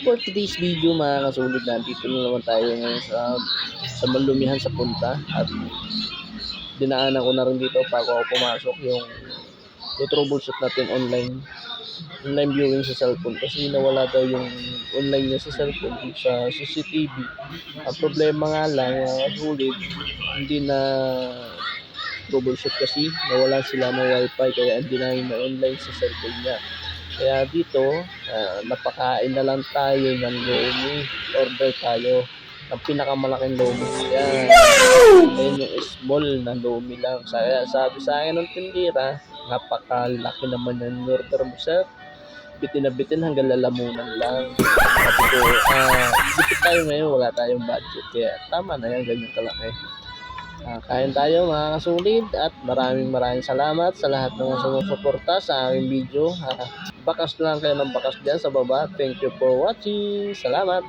For today's video mga kasulid, nandito na naman tayo ngayon sa Malumihan sa Punta at dinaanan ko na rin dito bago ako pumasok yung troubleshoot natin online viewing sa cellphone kasi nawala daw yung online niya sa cellphone sa CCTV. Ang problema nga lang mga kasulid, hindi na troubleshoot kasi nawala sila ng wifi kaya hindi na online sa cellphone niya. Kaya dito, napakain na lang tayo ng lomi. Order tayo ng pinakamalaking lomi. Kaya, ayun yung small na lomi lang. Kaya sabi sa akin ng tindira, napakalaki naman yung order mo sir. Bitin na bitin hanggang lalamunan lang. Sabi ko, dito tayo ngayon, wala tayong budget. Kaya tama na yan, ganyan kalaki. Kain tayo mga kasulid at maraming salamat sa lahat ng sumusuporta sa aking video. Bakas lang kayo ng bakas dyan sa baba. Thank you for watching. Salamat.